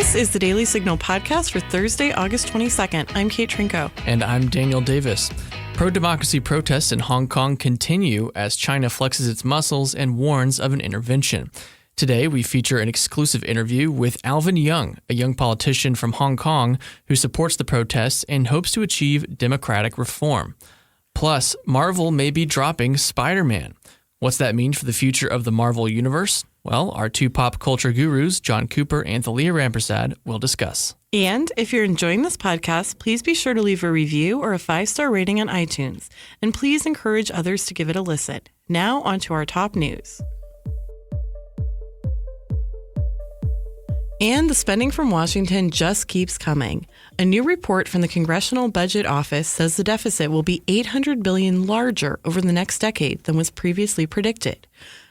This is the Daily Signal podcast for Thursday, August 22nd. I'm Kate Trinko. And I'm Daniel Davis. Pro-democracy protests in Hong Kong continue as China flexes its muscles and warns of an intervention. Today, we feature an exclusive interview with Alvin Yeung, a young politician from Hong Kong who supports the protests and hopes to achieve democratic reform. Plus, Marvel may be dropping SpiderMan. What's that mean for the future of the Marvel universe? Well, our two pop culture gurus, John Cooper and Thalia Rampersad, will discuss. And if you're enjoying this podcast, please be sure to leave a review or a 5-star rating on iTunes. And please encourage others to give it a listen. Now, on to our top news. And the spending from Washington just keeps coming. A new report from the Congressional Budget Office says the deficit will be $800 billion larger over the next decade than was previously predicted.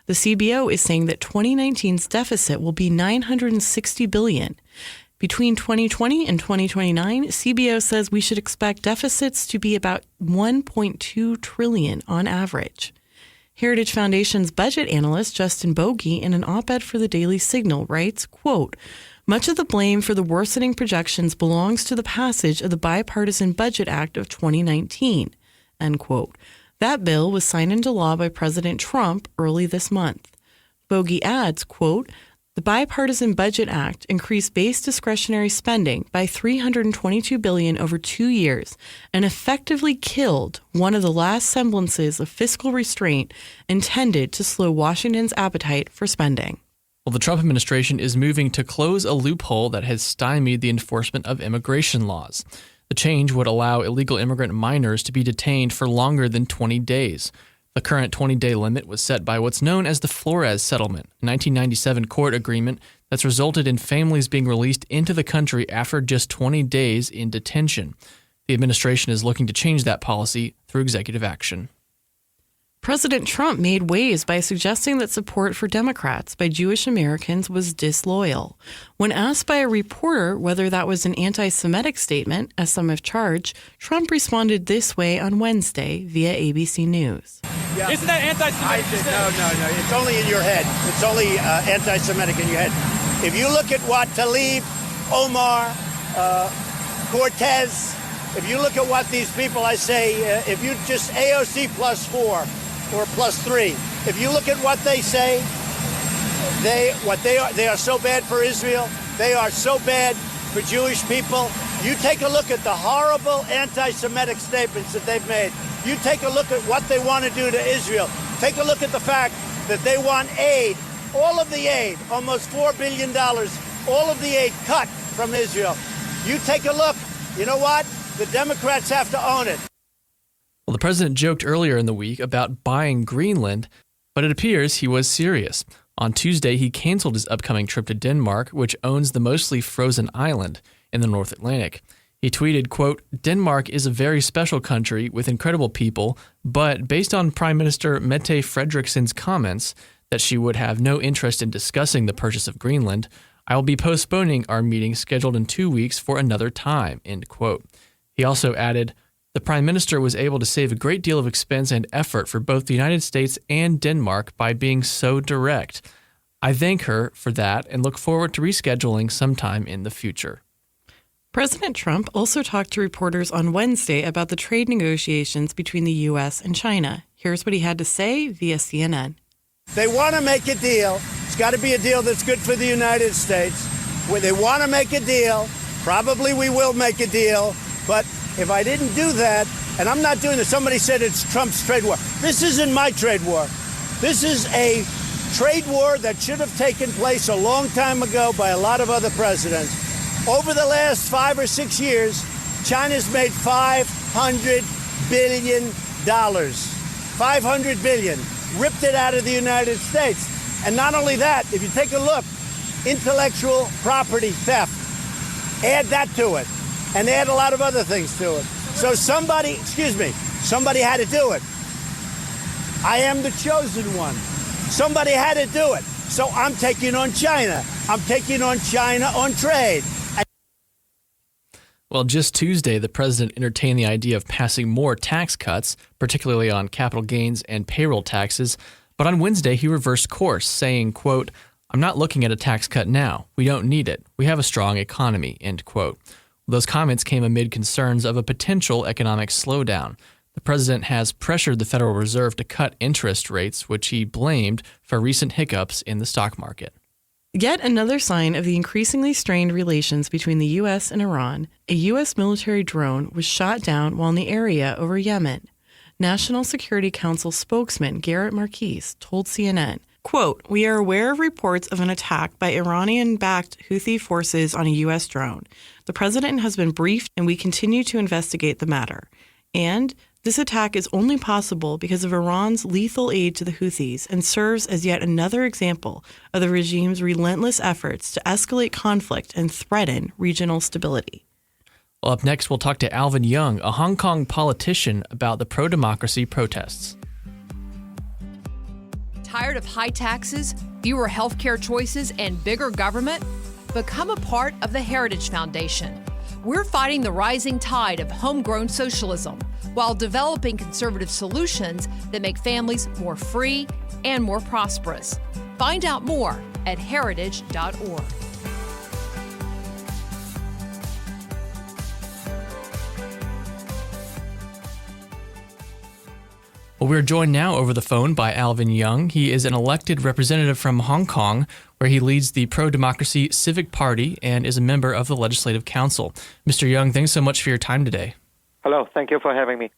The CBO is saying that 2019's deficit will be $960 billion. Between 2020 and 2029, CBO says we should expect deficits to be about $1.2 trillion on average. Heritage Foundation's budget analyst Justin Bogie, in an op-ed for the Daily Signal, writes, quote, "Much of the blame for the worsening projections belongs to the passage of the Bipartisan Budget Act of 2019, end quote. That bill was signed into law by President Trump early this month. Bogie adds, quote, "The Bipartisan Budget Act increased base discretionary spending by $322 billion over 2 years and effectively killed one of the last semblances of fiscal restraint intended to slow Washington's appetite for spending." Well, the Trump administration is moving to close a loophole that has stymied the enforcement of immigration laws. The change would allow illegal immigrant minors to be detained for longer than 20 days. The current 20-day limit was set by what's known as the Flores Settlement, a 1997 court agreement that's resulted in families being released into the country after just 20 days in detention. The administration is looking to change that policy through executive action. President Trump made waves by suggesting that support for Democrats by Jewish Americans was disloyal. When asked by a reporter whether that was an anti-Semitic statement, as some have charged, Trump responded this way on Wednesday via ABC News. Yeah. Isn't that anti-Semitic? No. It's only in your head. It's only anti-Semitic in your head. If you look at what Tlaib, Omar, Cortez, if you look at what these people, I say, if you just AOC +4 or +3, if you look at what they say, they are so bad for Israel. They are so bad for Jewish people. You take a look at the horrible anti-Semitic statements that they've made. You take a look at what they want to do to Israel. Take a look at the fact that they want aid, all of the aid, almost $4 billion, all of the aid cut from Israel. You take a look. You know what? The Democrats have to own it. Well, the president joked earlier in the week about buying Greenland, but it appears he was serious. On Tuesday, he canceled his upcoming trip to Denmark, which owns the mostly frozen island in the North Atlantic. He tweeted, quote, "Denmark is a very special country with incredible people, but based on Prime Minister Mette Frederiksen's comments that she would have no interest in discussing the purchase of Greenland, I will be postponing our meeting scheduled in 2 weeks for another time," end quote. He also added, "The Prime Minister was able to save a great deal of expense and effort for both the United States and Denmark by being so direct. I thank her for that and look forward to rescheduling sometime in the future." President Trump also talked to reporters on Wednesday about the trade negotiations between the U.S. and China. Here's what he had to say via CNN. They want to make a deal. It's got to be a deal that's good for the United States. When they want to make a deal, probably we will make a deal. But if I didn't do that, and I'm not doing this, somebody said it's Trump's trade war. This isn't my trade war. This is a trade war that should have taken place a long time ago by a lot of other presidents. Over the last 5 or 6 years, China's made $500 billion. $500 billion. Ripped it out of the United States. And not only that, if you take a look, intellectual property theft, add that to it. And add a lot of other things to it. So somebody had to do it. I am the chosen one. Somebody had to do it. So I'm taking on China. I'm taking on China on trade. Well, just Tuesday, the president entertained the idea of passing more tax cuts, particularly on capital gains and payroll taxes. But on Wednesday, he reversed course, saying, quote, I'm not looking at a tax cut now. We don't need it. We have a strong economy, end quote. Those comments came amid concerns of a potential economic slowdown. The president has pressured the Federal Reserve to cut interest rates, which he blamed for recent hiccups in the stock market. Yet another sign of the increasingly strained relations between the U.S. and Iran, a U.S. military drone was shot down while in the area over Yemen. National Security Council spokesman Garrett Marquis told CNN, quote, "We are aware of reports of an attack by Iranian-backed Houthi forces on a U.S. drone. The president has been briefed and we continue to investigate the matter. And this attack is only possible because of Iran's lethal aid to the Houthis and serves as yet another example of the regime's relentless efforts to escalate conflict and threaten regional stability." Well, up next, we'll talk to Alvin Yeung, a Hong Kong politician, about the pro-democracy protests. Tired of high taxes, fewer healthcare choices, and bigger government? Become a part of the Heritage Foundation. We're fighting the rising tide of homegrown socialism while developing conservative solutions that make families more free and more prosperous. Find out more at heritage.org. Well, we're joined now over the phone by Alvin Yeung. He is an elected representative from Hong Kong, where he leads the pro-democracy Civic Party and is a member of the Legislative Council. Mr. Yeung, thanks so much for your time today. Hello, thank you for having me.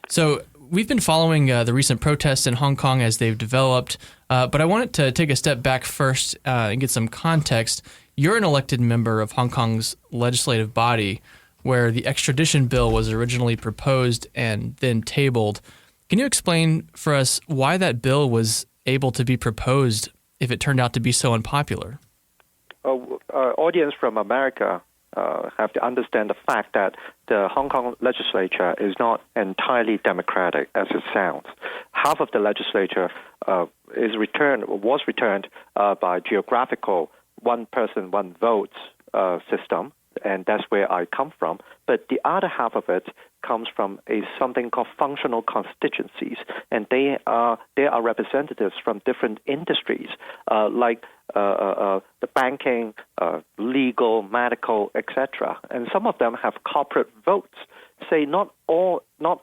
So we've been following the recent protests in Hong Kong as they've developed, but I wanted to take a step back first and get some context. You're an elected member of Hong Kong's legislative body, where the extradition bill was originally proposed and then tabled. Can you explain for us why that bill was able to be proposed if it turned out to be so unpopular? Audience from America have to understand the fact that the Hong Kong legislature is not entirely democratic as it sounds. Half of the legislature was returned by geographical one person, one vote system, and that's where I come from. But the other half of it comes from something called functional constituencies, and they are representatives from different industries, like the banking, legal, medical, etc. And some of them have corporate votes. Say not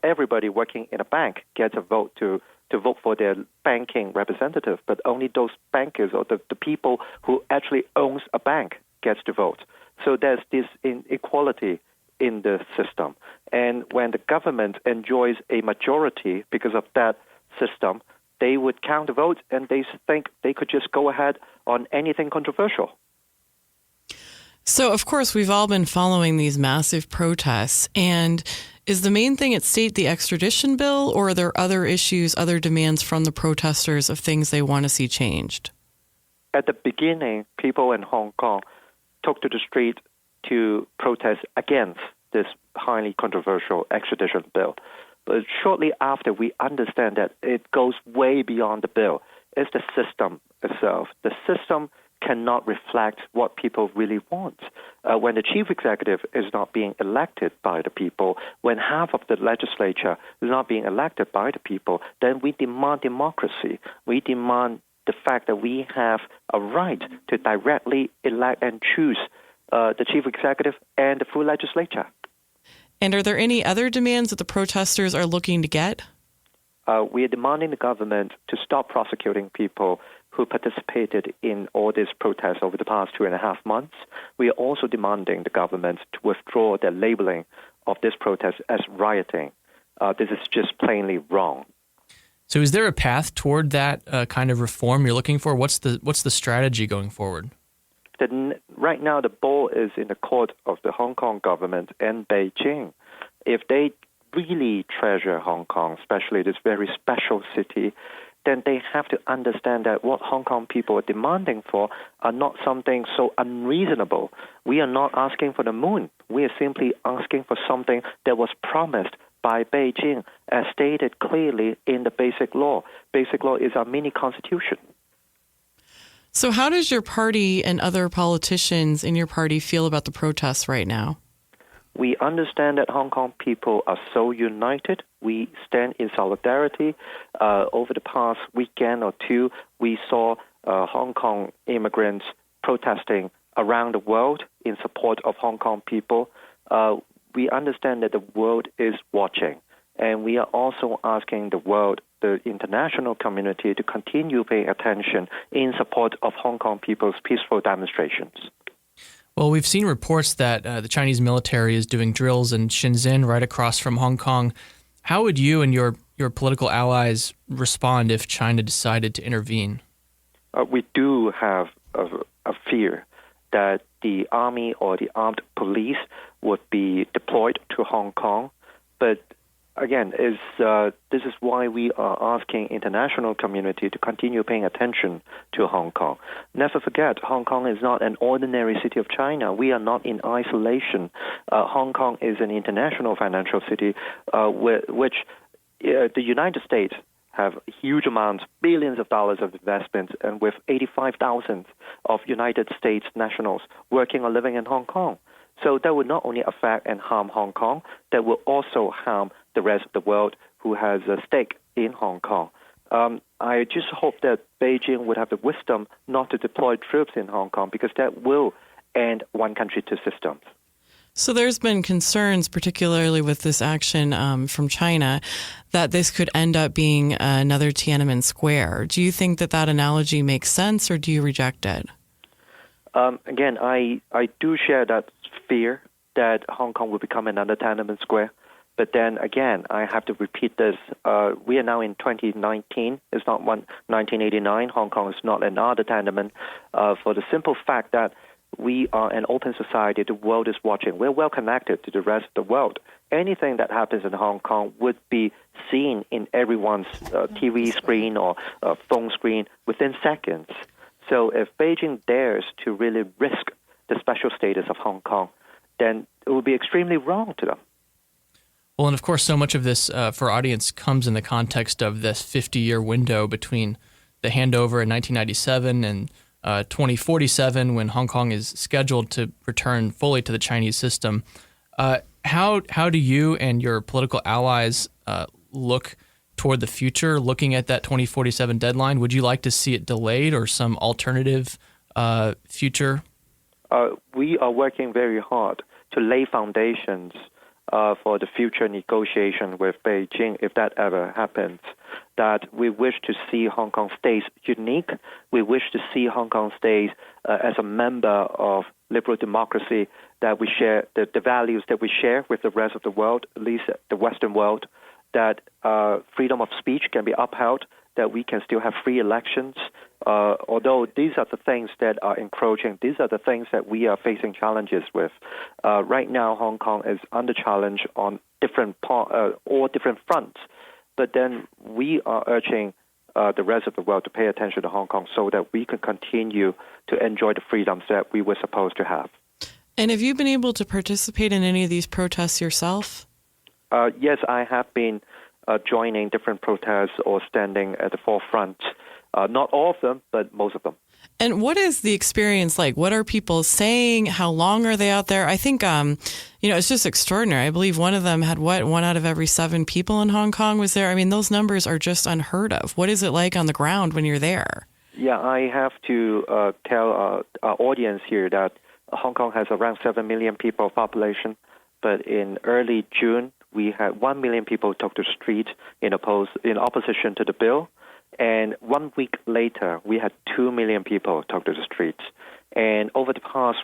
everybody working in a bank gets a vote to vote for their banking representative, but only those bankers or the people who actually owns a bank gets to vote. So there's this inequality in the system. And when the government enjoys a majority because of that system, they would count the votes and they think they could just go ahead on anything controversial. So, of course, we've all been following these massive protests. And is the main thing at stake the extradition bill, or are there other issues, other demands from the protesters of things they want to see changed? At the beginning, people in Hong Kong took to the street to protest against this highly controversial extradition bill. But shortly after, we understand that it goes way beyond the bill. It's the system itself. The system cannot reflect what people really want. When the chief executive is not being elected by the people, when half of the legislature is not being elected by the people, then we demand democracy. We demand the fact that we have a right to directly elect and choose the chief executive and the full legislature. And are there any other demands that the protesters are looking to get? We are demanding the government to stop prosecuting people who participated in all these protests over the past 2.5 months. We are also demanding the government to withdraw their labeling of this protest as rioting. This is just plainly wrong. So is there a path toward that kind of reform you're looking for? What's the strategy going forward? Right now, the ball is in the court of the Hong Kong government and Beijing. If they really treasure Hong Kong, especially this very special city, then they have to understand that what Hong Kong people are demanding for are not something so unreasonable. We are not asking for the moon. We are simply asking for something that was promised by Beijing, as stated clearly in the Basic Law. Basic Law is our mini constitution. So how does your party and other politicians in your party feel about the protests right now? We understand that Hong Kong people are so united. We stand in solidarity. Over the past weekend or two, we saw Hong Kong immigrants protesting around the world in support of Hong Kong people, we understand that the world is watching. And we are also asking the world, the international community, to continue paying attention in support of Hong Kong people's peaceful demonstrations. Well, we've seen reports that the Chinese military is doing drills in Shenzhen right across from Hong Kong. How would you and your political allies respond if China decided to intervene? We do have a fear that the army or the armed police would be deployed to Hong Kong. But again, this is why we are asking international community to continue paying attention to Hong Kong. Never forget, Hong Kong is not an ordinary city of China. We are not in isolation. Hong Kong is an international financial city, which the United States have huge amounts, billions of dollars of investments, and with 85,000 of United States nationals working or living in Hong Kong. So that would not only affect and harm Hong Kong, that will also harm the rest of the world who has a stake in Hong Kong. I just hope that Beijing would have the wisdom not to deploy troops in Hong Kong, because that will end one country, two systems. So there's been concerns, particularly with this action from China, that this could end up being another Tiananmen Square. Do you think that analogy makes sense, or do you reject it? Again, I do share that fear that Hong Kong will become another Tiananmen Square. But then again, I have to repeat this. We are now in 2019. It's not 1989. Hong Kong is not another Tiananmen, for the simple fact that we are an open society. The world is watching. We're well connected to the rest of the world. Anything that happens in Hong Kong would be seen in everyone's TV screen or phone screen within seconds. So if Beijing dares to really risk the special status of Hong Kong, then it would be extremely wrong to them. Well, and of course, so much of this for our audience comes in the context of this 50-year window between the handover in 1997 and 2047, when Hong Kong is scheduled to return fully to the Chinese system. How do you and your political allies look toward the future, looking at that 2047 deadline? Would you like to see it delayed or some alternative future? We are working very hard to lay foundations for the future negotiation with Beijing, if that ever happens, that we wish to see Hong Kong stays unique. We wish to see Hong Kong stays as a member of liberal democracy, that we share the values that we share with the rest of the world, at least the Western world, that freedom of speech can be upheld, that we can still have free elections. Although these are the things that are encroaching, these are the things that we are facing challenges with. Right now, Hong Kong is under challenge on all different fronts. But then we are urging the rest of the world to pay attention to Hong Kong so that we can continue to enjoy the freedoms that we were supposed to have. And have you been able to participate in any of these protests yourself? Yes, I have been joining different protests or standing at the forefront. Not all of them, but most of them. And what is the experience like? What are people saying? How long are they out there? I think, it's just extraordinary. I believe one of them had, 1 out of every 7 people in Hong Kong was there. I mean, those numbers are just unheard of. What is it like on the ground when you're there? Yeah, I have to tell our audience here that Hong Kong has around 7 million people population, but in early June, we had 1 million people took to the street in opposition to the bill. And 1 week later, we had 2 million people took to the streets. And over the past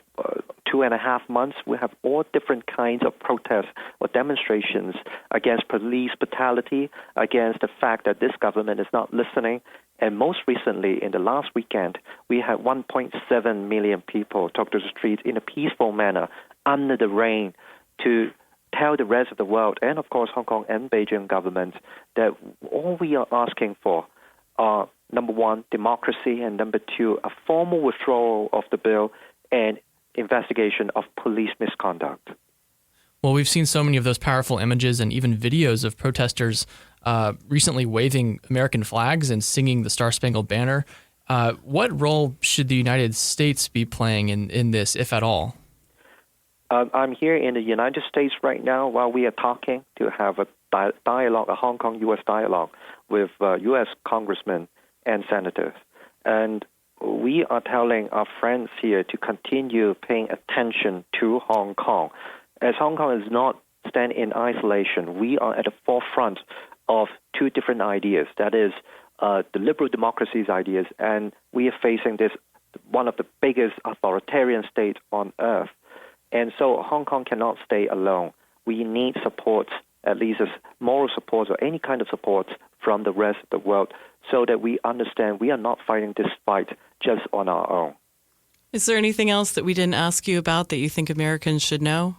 2.5 months, we have all different kinds of protests or demonstrations against police brutality, against the fact that this government is not listening. And most recently, in the last weekend, we had 1.7 million people took to the streets in a peaceful manner under the rain to tell the rest of the world, and of course Hong Kong and Beijing governments, that all we are asking for are, number one, democracy, and number two, a formal withdrawal of the bill and investigation of police misconduct. Well, we've seen so many of those powerful images and even videos of protesters recently waving American flags and singing the Star-Spangled Banner. What role should the United States be playing in this, if at all? I'm here in the United States right now while we are talking to have a dialogue, a Hong Kong-U.S. dialogue with U.S. congressmen and senators. And we are telling our friends here to continue paying attention to Hong Kong. As Hong Kong is not stand in isolation, we are at the forefront of two different ideas. That is the liberal democracies ideas, and we are facing this one of the biggest authoritarian states on earth. And so Hong Kong cannot stay alone. We need support, at least as moral support or any kind of support from the rest of the world, so that we understand we are not fighting this fight just on our own. Is there anything else that we didn't ask you about that you think Americans should know?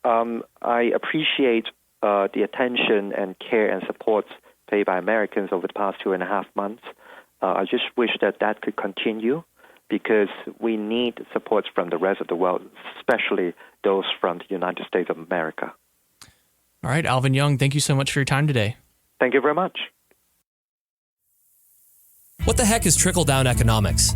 I appreciate the attention and care and support paid by Americans over the past 2.5 months. I just wish that could continue, because we need support from the rest of the world, especially those from the United States of America. All right, Alvin Yeung, thank you so much for your time today. Thank you very much. What the heck is trickle-down economics?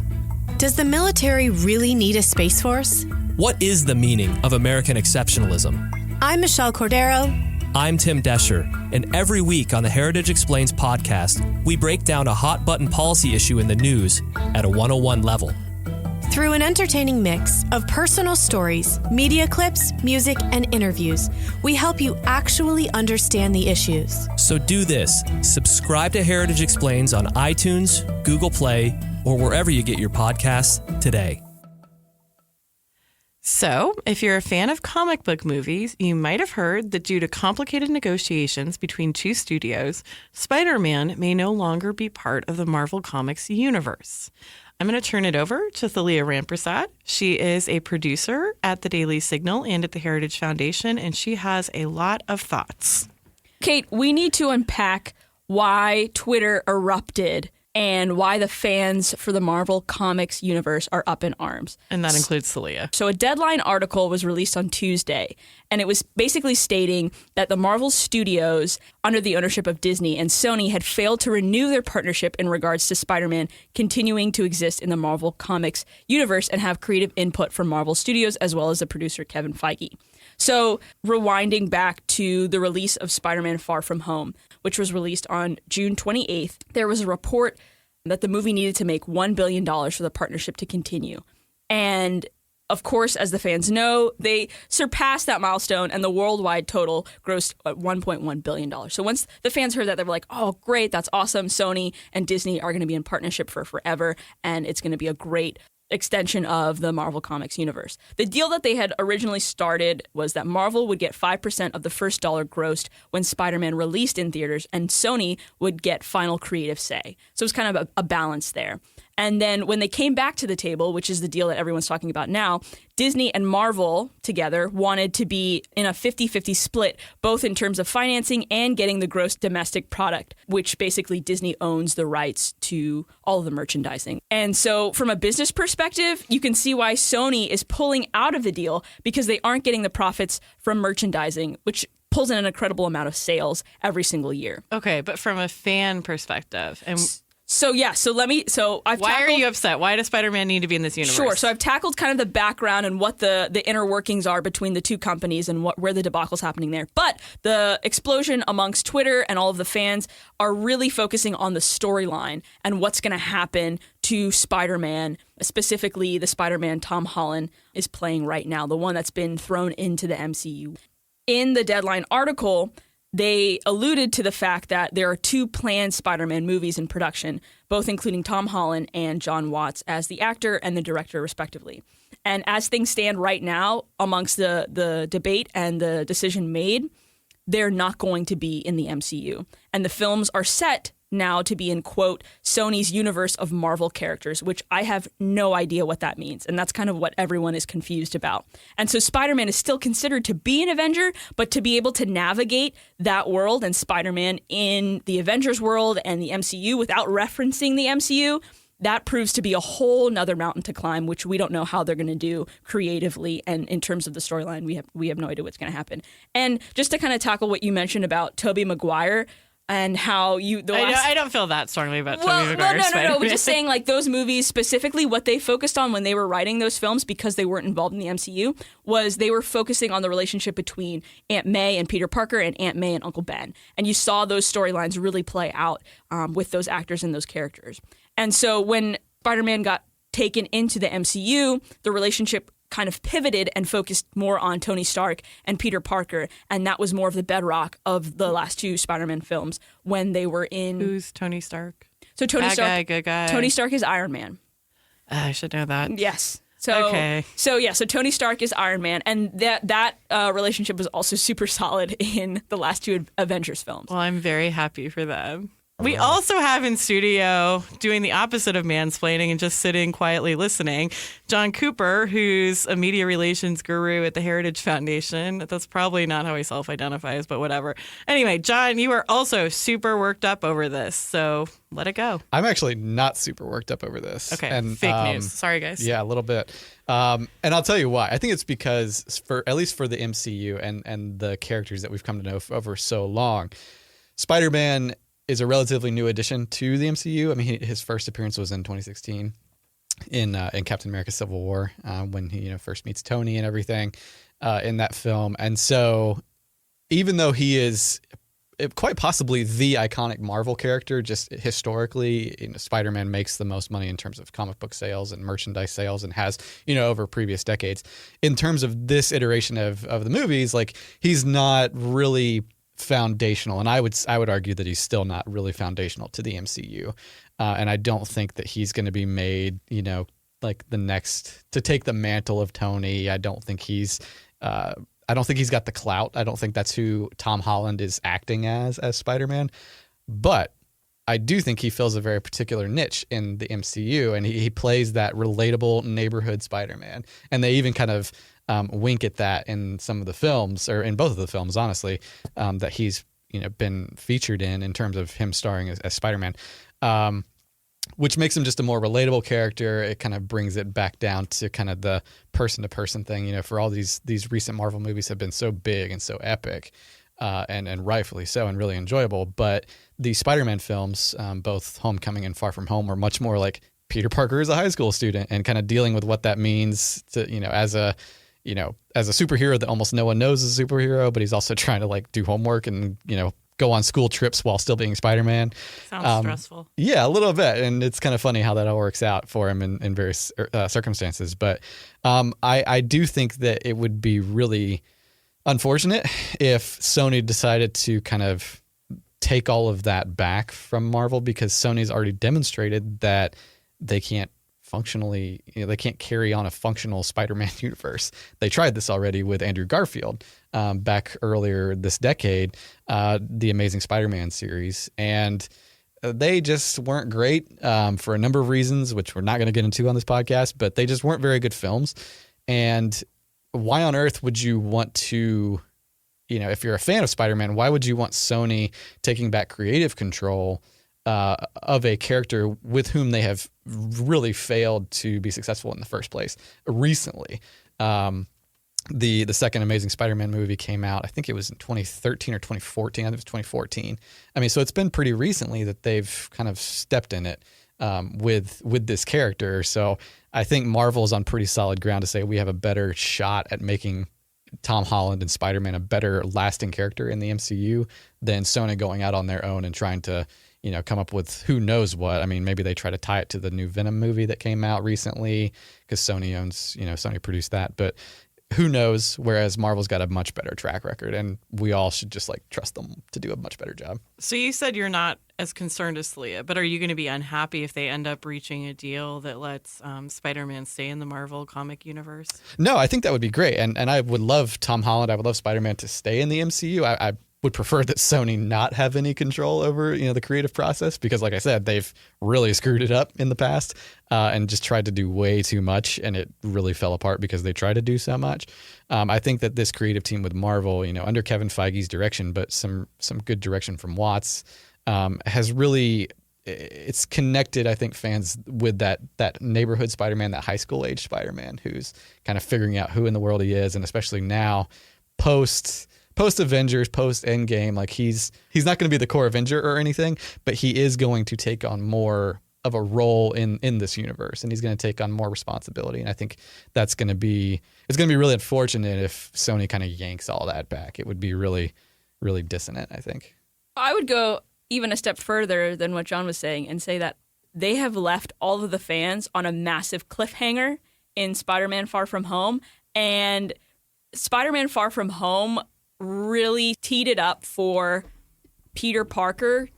Does the military really need a space force? What is the meaning of American exceptionalism? I'm Michelle Cordero. I'm Tim Desher, and every week on the Heritage Explains podcast, we break down a hot-button policy issue in the news at a 101 level. Through an entertaining mix of personal stories, media clips, music, and interviews, we help you actually understand the issues. So do this. Subscribe to Heritage Explains on iTunes, Google Play, or wherever you get your podcasts today. So, if you're a fan of comic book movies, you might have heard that due to complicated negotiations between two studios, Spider-Man may no longer be part of the Marvel Comics universe. I'm going to turn it over to Thalia Ramprasad. She is a producer at the Daily Signal and at the Heritage Foundation, and she has a lot of thoughts. Kate, we need to unpack why Twitter erupted and why the fans for the Marvel Comics universe are up in arms. And that includes Thalia. So a Deadline article was released on Tuesday, and it was basically stating that the Marvel Studios, under the ownership of Disney and Sony, had failed to renew their partnership in regards to Spider-Man continuing to exist in the Marvel Comics universe and have creative input from Marvel Studios, as well as the producer Kevin Feige. So rewinding back to the release of Spider-Man Far From Home, which was released on June 28th, there was a report that the movie needed to make $1 billion for the partnership to continue. And of course, as the fans know, they surpassed that milestone, and the worldwide total grossed at $1.1 billion. So once the fans heard that, they were like, oh, great, that's awesome. Sony and Disney are going to be in partnership for forever, and it's going to be a great extension of the Marvel Comics universe. The deal that they had originally started was that Marvel would get 5% of the first dollar grossed when Spider-Man released in theaters, and Sony would get final creative say. So it was kind of a balance there. And then when they came back to the table, which is the deal that everyone's talking about now, Disney and Marvel together wanted to be in a 50-50 split, both in terms of financing and getting the gross domestic product, which basically Disney owns the rights to all of the merchandising. And so from a business perspective, you can see why Sony is pulling out of the deal, because they aren't getting the profits from merchandising, which pulls in an incredible amount of sales every single year. Okay, but from a fan perspective, and why are you upset? Why does Spider-Man need to be in this universe? Sure. So I've tackled kind of the background and what the inner workings are between the two companies and where the debacle's happening there. But the explosion amongst Twitter and all of the fans are really focusing on the storyline and what's going to happen to Spider-Man, specifically the Spider-Man Tom Holland is playing right now, the one that's been thrown into the MCU. In the Deadline article, they alluded to the fact that there are two planned Spider-Man movies in production, both including Tom Holland and John Watts as the actor and the director, respectively. And as things stand right now, amongst the debate and the decision made, they're not going to be in the MCU. And the films are set now to be in, quote, Sony's universe of Marvel characters, which I have no idea what that means. And that's kind of what everyone is confused about. And so Spider-Man is still considered to be an Avenger, but to be able to navigate that world and Spider-Man in the Avengers world and the MCU without referencing the MCU, that proves to be a whole nother mountain to climb, which we don't know how they're going to do creatively. And in terms of the storyline, we have no idea what's going to happen. And just to kind of tackle what you mentioned about Tobey Maguire, and how I don't feel that strongly about Tobey Maguire. No. We're just saying, like, those movies specifically, what they focused on when they were writing those films, because they weren't involved in the MCU, was they were focusing on the relationship between Aunt May and Peter Parker and Aunt May and Uncle Ben. And you saw those storylines really play out with those actors and those characters. And so when Spider-Man got taken into the MCU, the relationship kind of pivoted and focused more on Tony Stark and Peter Parker, and that was more of the bedrock of the last two Spider-Man films when they were in... Who's Tony Stark? So Tony Stark, good guy. Tony Stark is Iron Man. I should know that. Yes. So Tony Stark is Iron Man, and that relationship was also super solid in the last two Avengers films. Well, I'm very happy for them. We also have in studio, doing the opposite of mansplaining and just sitting quietly listening, John Cooper, who's a media relations guru at the Heritage Foundation. That's probably not how he self-identifies, but whatever. Anyway, John, you are also super worked up over this, so let it go. I'm actually not super worked up over this. Okay, and, fake news. Sorry, guys. Yeah, a little bit. And I'll tell you why. I think it's because, at least for the MCU and the characters that we've come to know over so long, Spider-Man is a relatively new addition to the MCU. I mean, his first appearance was in 2016 in Captain America: Civil War, when he first meets Tony and everything in that film. And so, even though he is quite possibly the iconic Marvel character, just historically, Spider-Man makes the most money in terms of comic book sales and merchandise sales, and has over previous decades. In terms of this iteration of the movies, like, he's not really foundational, and I would argue that he's still not really foundational to the MCU, and I don't think that he's going to be made like the next to take the mantle of Tony. I don't think he's got the clout. I don't think that's who Tom Holland is acting as Spider-Man, but I do think he fills a very particular niche in the MCU, and he plays that relatable neighborhood Spider-Man, and they even kind of wink at that in some of the films, or in both of the films, honestly, that he's been featured in terms of him starring as Spider-Man, which makes him just a more relatable character. It kind of brings it back down to kind of the person-to-person thing. For all these recent Marvel movies have been so big and so epic, and rightfully so, and really enjoyable. But the Spider-Man films, both Homecoming and Far From Home, were much more like Peter Parker is a high school student and kind of dealing with what that means to as a superhero that almost no one knows is a superhero, but he's also trying to do homework and, go on school trips while still being Spider-Man. Sounds stressful. Yeah, a little bit. And it's kind of funny how that all works out for him in various circumstances. But I do think that it would be really unfortunate if Sony decided to kind of take all of that back from Marvel, because Sony's already demonstrated that they can't functionally, they can't carry on a functional Spider-Man universe. They tried this already with Andrew Garfield back earlier this decade, the Amazing Spider-Man series, and they just weren't great for a number of reasons, which we're not going to get into on this podcast, but they just weren't very good films. And why on earth would you want to, if you're a fan of Spider-Man, why would you want Sony taking back creative control of a character with whom they have really failed to be successful in the first place recently? The second Amazing Spider-Man movie came out, I think it was in 2013 or 2014. I think it was 2014. I mean, so it's been pretty recently that they've kind of stepped in it with this character. So I think Marvel's on pretty solid ground to say we have a better shot at making Tom Holland and Spider-Man a better lasting character in the MCU than Sony going out on their own and trying to come up with who knows what. I mean, maybe they try to tie it to the new Venom movie that came out recently because Sony owns, Sony produced that, but who knows? Whereas Marvel's got a much better track record, and we all should just trust them to do a much better job. So you said you're not as concerned as Talia, but are you going to be unhappy if they end up reaching a deal that lets Spider-Man stay in the Marvel comic universe? No, I think that would be great, and I would love Tom Holland. I would love Spider-Man to stay in the MCU. I would prefer that Sony not have any control over the creative process, because like I said, they've really screwed it up in the past and just tried to do way too much, and it really fell apart because they tried to do so much. I think that this creative team with Marvel, under Kevin Feige's direction, but some good direction from Watts, has really, it's connected, I think, fans with that neighborhood Spider-Man, that high school age Spider-Man who's kind of figuring out who in the world he is, and especially now post Avengers, post Endgame, he's not going to be the core Avenger or anything, but he is going to take on more of a role in this universe, and he's going to take on more responsibility. And I think it's going to be really unfortunate if Sony kind of yanks all that back. It would be really, really dissonant, I think. I would go even a step further than what John was saying and say that they have left all of the fans on a massive cliffhanger in Spider-Man Far From Home. And Spider-Man Far From Home really teed it up for Peter Parker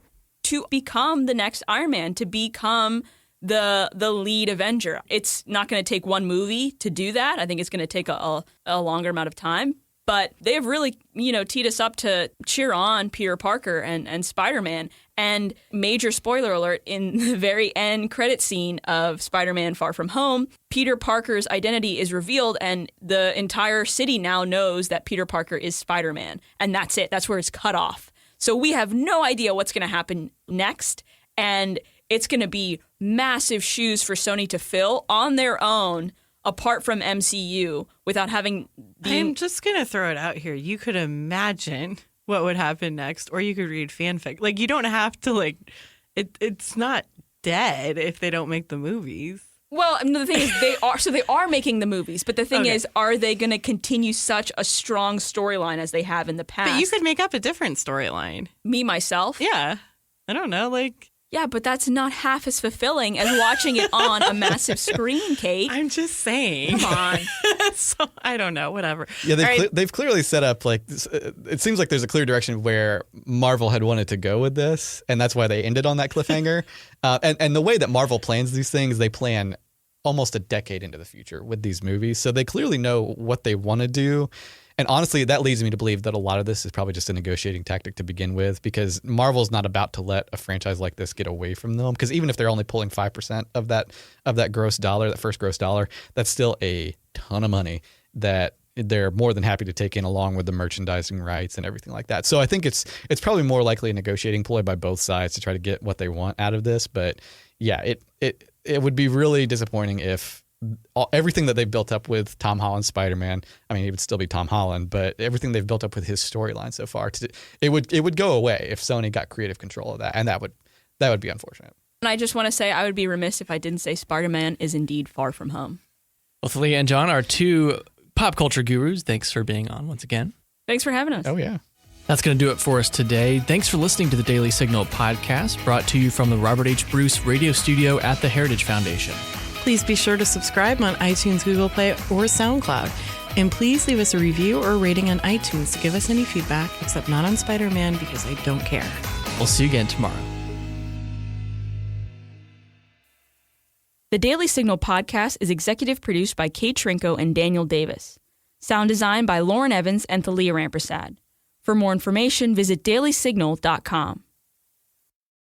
to become the next Iron Man, to become the lead Avenger. It's not going to take one movie to do that. I think it's going to take a longer amount of time. But they have really, teed us up to cheer on Peter Parker and Spider-Man. And major spoiler alert, in the very end credit scene of Spider-Man Far From Home, Peter Parker's identity is revealed, and the entire city now knows that Peter Parker is Spider-Man. And that's it. That's where it's cut off. So we have no idea what's going to happen next. And it's going to be massive shoes for Sony to fill on their own, apart from MCU, without having I'm just going to throw it out here. You could imagine what would happen next, or you could read fanfic. Like, you don't have to, it's not dead if they don't make the movies. Well, the thing is, they are making the movies, but the thing is, are they going to continue such a strong storyline as they have in the past? But you could make up a different storyline. Me, myself? Yeah. I don't know, Yeah, but that's not half as fulfilling as watching it on a massive screen, Kate. I'm just saying. Come on. So, I don't know, whatever. Yeah, they've clearly set up, it seems like there's a clear direction where Marvel had wanted to go with this, and that's why they ended on that cliffhanger. And the way that Marvel plans these things, they plan almost a decade into the future with these movies. So they clearly know what they want to do. And honestly, that leads me to believe that a lot of this is probably just a negotiating tactic to begin with, because Marvel's not about to let a franchise like this get away from them. Because even if they're only pulling 5% of that gross dollar, that first gross dollar, that's still a ton of money that they're more than happy to take in, along with the merchandising rights and everything like that. So I think it's probably more likely a negotiating ploy by both sides to try to get what they want out of this. But yeah, it would be really disappointing if everything that they've built up with Tom Holland's Spider-Man, I mean, he would still be Tom Holland, but everything they've built up with his storyline so far, it would go away if Sony got creative control of that, and that would be unfortunate. And I just want to say, I would be remiss if I didn't say Spider-Man is indeed far from home. Well, Thalia and John, our two pop culture gurus, thanks for being on once again. Thanks for having us. Oh, yeah. That's going to do it for us today. Thanks for listening to the Daily Signal podcast, brought to you from the Robert H. Bruce radio studio at the Heritage Foundation. Please be sure to subscribe on iTunes, Google Play, or SoundCloud. And please leave us a review or rating on iTunes to give us any feedback, except not on Spider-Man, because I don't care. We'll see you again tomorrow. The Daily Signal podcast is executive produced by Kate Trinko and Daniel Davis. Sound design by Lauren Evans and Thalia Rampersad. For more information, visit dailysignal.com.